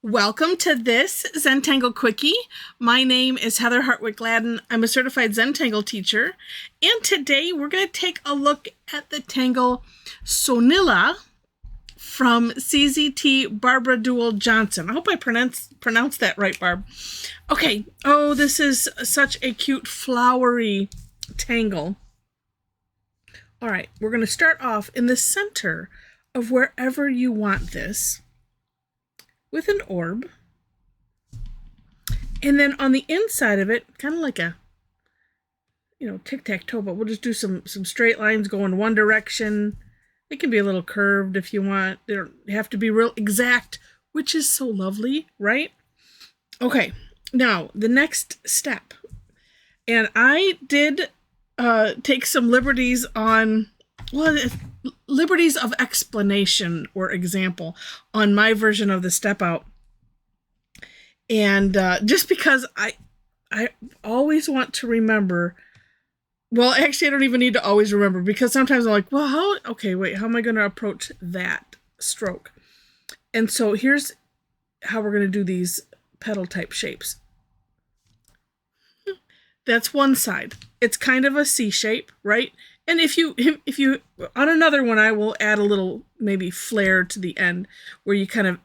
Welcome to this Zentangle Quickie. My name is Heather Hartwick Gladden. I'm a Certified Zentangle Teacher. And today we're going to take a look at the tangle Sonila from CZT Barbara Duel Johnson. I hope I pronounced that right, Barb. Okay. Oh, this is such a cute flowery tangle. All right. We're going to start off in the center of wherever you want this, with an orb, and then on the inside of it, kind of like a, tic-tac-toe, but we'll just do some straight lines going one direction. It can be a little curved if you want. They don't have to be real exact, which is so lovely, right? Okay, now the next step, and I did take some liberties on, liberties of explanation or example on my version of the step out. And just because I always want to remember, well, actually I don't even need to always remember, because sometimes I'm like, well, how am I going to approach that stroke? And so here's how we're going to do these petal type shapes. That's one side. It's kind of a C shape, right? And if you, on another one, I will add a little maybe flare to the end where you kind of,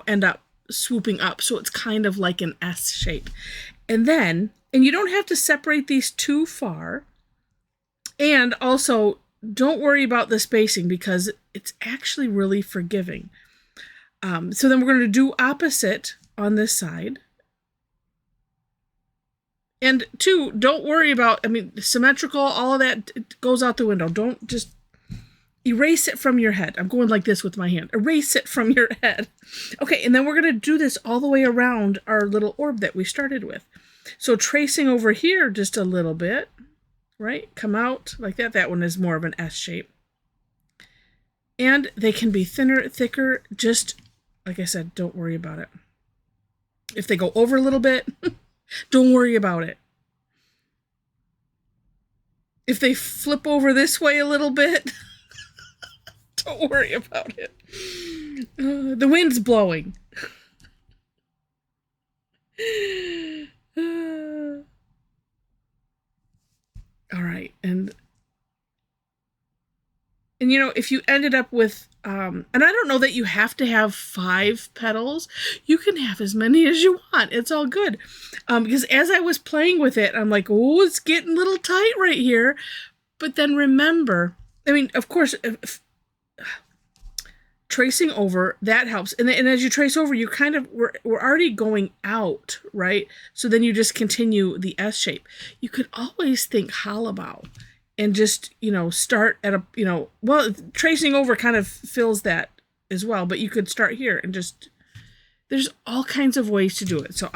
end up swooping up. So it's kind of like an S shape. And you don't have to separate these too far. And also, don't worry about the spacing because it's actually really forgiving. So then we're going to do opposite on this side. And two, don't worry about, symmetrical, all of that goes out the window. Don't just erase it from your head. I'm going like this with my hand. Erase it from your head. Okay, and then we're going to do this all the way around our little orb that we started with. So tracing over here just a little bit, right? Come out like that. That one is more of an S shape. And they can be thinner, thicker. Just, like I said, don't worry about it. If they go over a little bit, don't worry about it. If they flip over this way a little bit, don't worry about it. The wind's blowing. All right. And if you ended up with, and I don't know that you have to have 5 petals. You can have as many as you want. It's all good. Because as I was playing with it, I'm like, oh, it's getting a little tight right here. But then remember, of course, tracing over, that helps. And as you trace over, you kind of, we're already going out, right? So then you just continue the S shape. You could always think hollow and just, start at a, tracing over kind of fills that as well, but you could start here and just, there's all kinds of ways to do it. So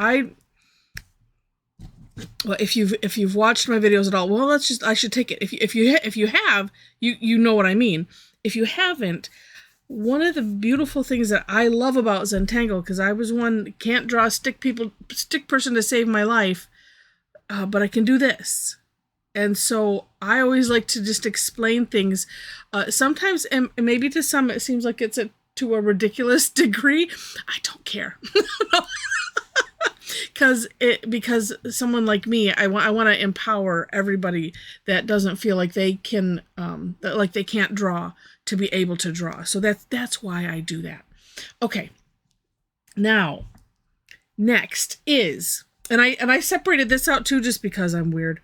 if you've watched my videos at all, well, I should take it. If you have, you know what I mean. If you haven't, one of the beautiful things that I love about Zentangle, because I was one, can't draw a stick person to save my life, but I can do this. And so I always like to just explain things. Sometimes, and maybe to some, it seems like it's to a ridiculous degree. I don't care. Because someone like me, I want to empower everybody that doesn't feel like they can, like they can't draw, to be able to draw. So that's why I do that. Okay. Now, next is, and I separated this out too, just because I'm weird.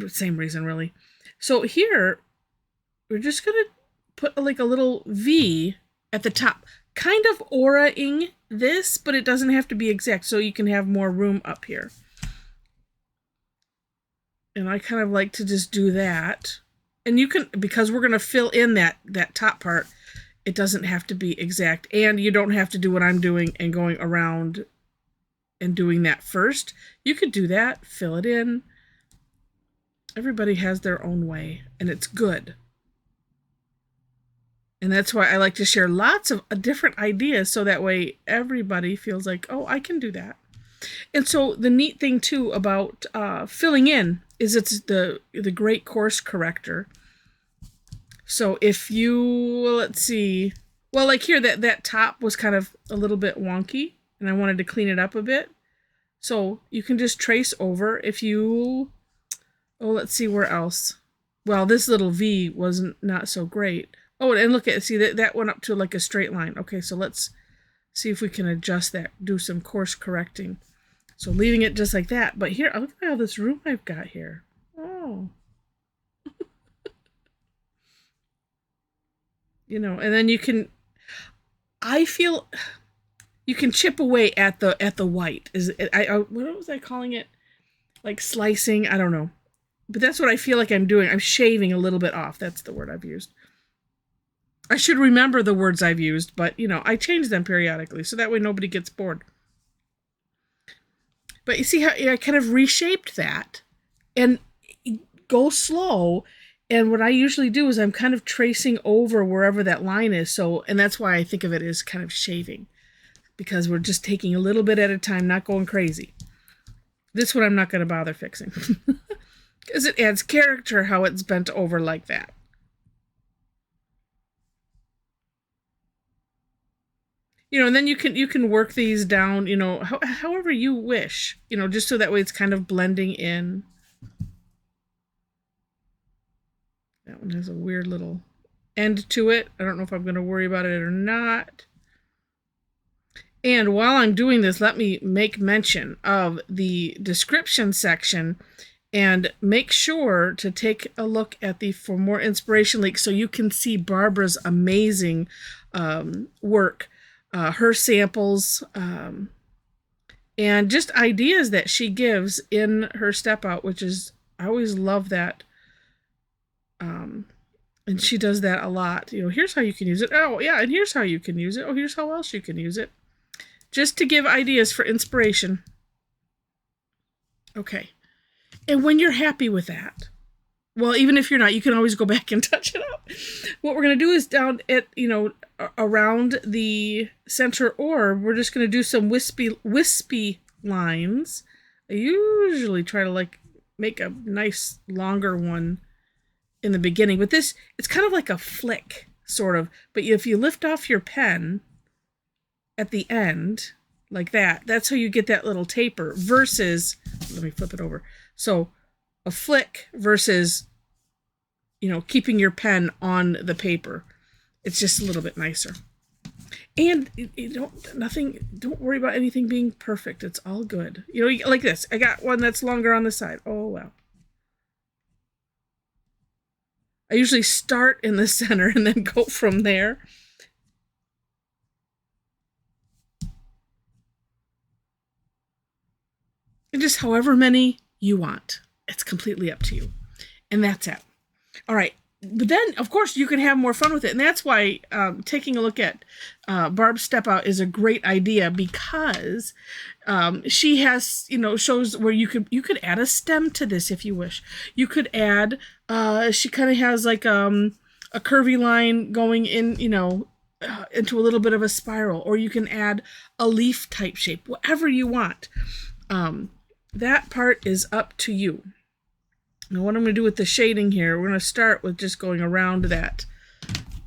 Same reason, really. So here, we're just going to put like a little V at the top, kind of aura-ing this, but it doesn't have to be exact, so you can have more room up here. And I kind of like to just do that. And you can, because we're going to fill in that top part, it doesn't have to be exact. And you don't have to do what I'm doing and going around and doing that first. You could do that, fill it in. Everybody has their own way, and it's good. And that's why I like to share lots of different ideas, so that way everybody feels like, oh, I can do that. And so the neat thing too about filling in is it's the great course corrector. So if you, let's see, Well, like here, that top was kind of a little bit wonky, and I wanted to clean it up a bit. So you can just trace over if you... Oh, let's see where else. Well, this little V wasn't not so great. Oh, and look at, see, that went up to like a straight line. Okay, so let's see if we can adjust that, do some course correcting. So leaving it just like that. But here, look at all this room I've got here. Oh. You know, and then you can, I feel, you can chip away at the white. What was I calling it? Like slicing? I don't know. But that's what I feel like I'm doing. I'm shaving a little bit off. That's the word I've used. I should remember the words I've used, but, you know, I change them periodically, so that way nobody gets bored. But you see how I kind of reshaped that, and go slow, and what I usually do is I'm kind of tracing over wherever that line is, so, and that's why I think of it as kind of shaving, because we're just taking a little bit at a time, not going crazy. This one I'm not going to bother fixing, because it adds character how it's bent over like that. You know, and then you can work these down, you know, however you wish, you know, just so that way it's kind of blending in. That one has a weird little end to it. I don't know if I'm going to worry about it or not. And while I'm doing this, let me make mention of the description section and make sure to take a look at the For More Inspiration link so you can see Barbara's amazing work. Her samples, and just ideas that she gives in her step out, which is, I always love that. And she does that a lot. You know, here's how you can use it. Oh, yeah, and here's how you can use it. Oh, here's how else you can use it. Just to give ideas for inspiration. Okay. And when you're happy with that, well, even if you're not, you can always go back and touch it up. What we're going to do is down at, you know, around the center orb, we're just going to do some wispy lines. I usually try to like make a nice longer one in the beginning, but this, it's kind of like a flick sort of, but if you lift off your pen at the end like that, that's how you get that little taper versus, let me flip it over. So a flick versus, you know, keeping your pen on the paper. It's just a little bit nicer. And you don't worry about anything being perfect. It's all good. You know, like this. I got one that's longer on the side. Oh, well. I usually start in the center and then go from there. And just however many you want. It's completely up to you. And that's it. All right. But then, of course, you can have more fun with it. And that's why taking a look at Barb's Step Out is a great idea, because she has, you know, shows where you could add a stem to this if you wish. You could add, she kind of has like a curvy line going in, you know, into a little bit of a spiral. Or you can add a leaf type shape, whatever you want. That part is up to you. Now what I'm going to do with the shading here, we're going to start with just going around that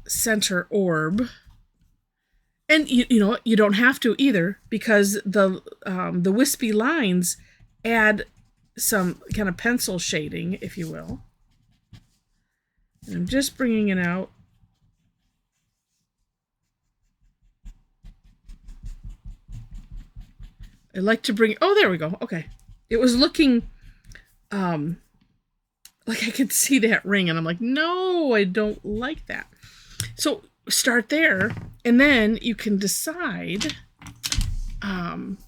center orb. And you know, you don't have to either, because the wispy lines add some kind of pencil shading, if you will. And I'm just bringing it out. I like to bring, oh, there we go. Okay. It was looking, like I could see that ring, and I'm like, no, I don't like that. So start there, and then you can decide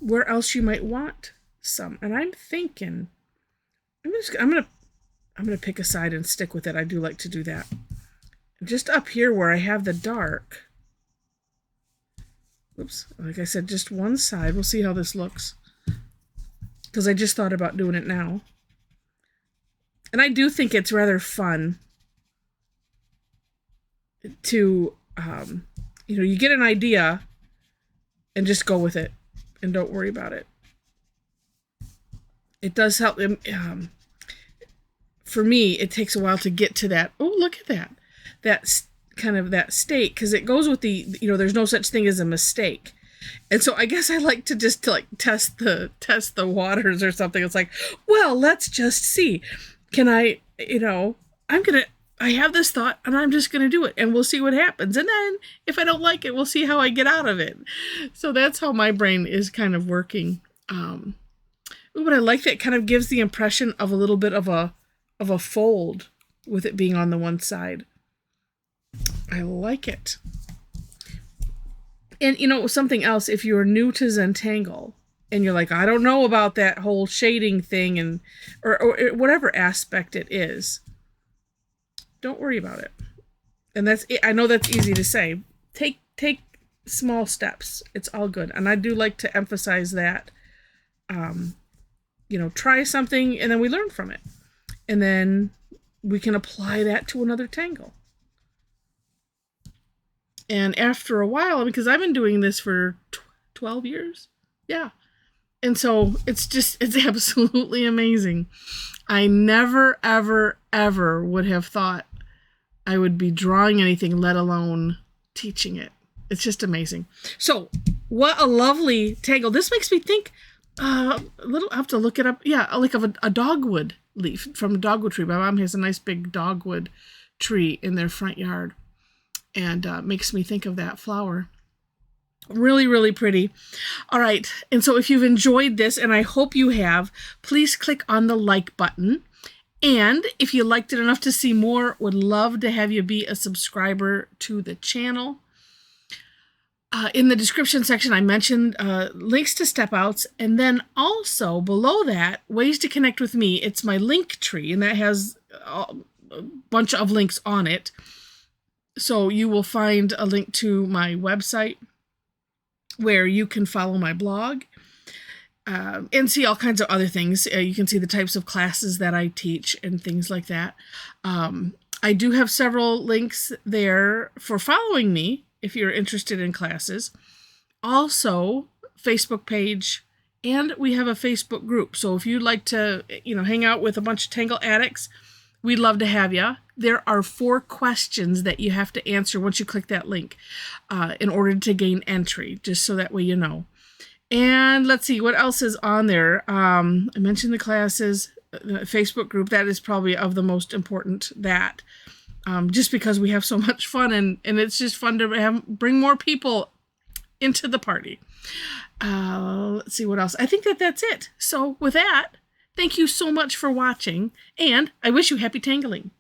where else you might want some. And I'm thinking, I'm gonna pick a side and stick with it. I do like to do that. Just up here where I have the dark. Oops, like I said, just one side. We'll see how this looks, because I just thought about doing it now. And I do think it's rather fun to, you know, you get an idea and just go with it and don't worry about it. It does help. For me, it takes a while to get to that. Oh, look at that. That kind of that state, because it goes with the, there's no such thing as a mistake. And so I guess I like to just like test the waters or something. It's like, well, let's just see. Can I, I have this thought and I'm just going to do it and we'll see what happens. And then if I don't like it, we'll see how I get out of it. So that's how my brain is kind of working. But I like that it kind of gives the impression of a little bit of a fold with it being on the one side. I like it. And something else, if you're new to Zentangle and you're like, I don't know about that whole shading thing and or whatever aspect it is, don't worry about it. And that's it. I know that's easy to say. Take small steps. It's all good. And I do like to emphasize that. Try something and then we learn from it. And then we can apply that to another tangle. And after a while, because I've been doing this for 12 years. Yeah. And so it's absolutely amazing. I never, ever, ever would have thought I would be drawing anything, let alone teaching it. It's just amazing. So what a lovely tangle. This makes me think I have to look it up. Yeah, like of a dogwood leaf from a dogwood tree. My mom has a nice big dogwood tree in their front yard. And makes me think of that flower. Really, really pretty. All right. And so if you've enjoyed this, and I hope you have, please click on the like button. And if you liked it enough to see more, would love to have you be a subscriber to the channel. In the description section, I mentioned links to step outs. And then also below that, ways to connect with me. It's my link tree, and that has a bunch of links on it. So you will find a link to my website where you can follow my blog and see all kinds of other things. You can see the types of classes that I teach and things like that. I do have several links there for following me if you're interested in classes. Also, Facebook page, and we have a Facebook group. So if you'd like to, hang out with a bunch of Tangle addicts, we'd love to have you. There are 4 questions that you have to answer once you click that link in order to gain entry, just so that way you know. And let's see, what else is on there? I mentioned the classes, the Facebook group. That is probably of the most important, that just because we have so much fun and it's just fun to bring more people into the party. Let's see what else. I think that's it. So with that, thank you so much for watching, and I wish you happy tangling.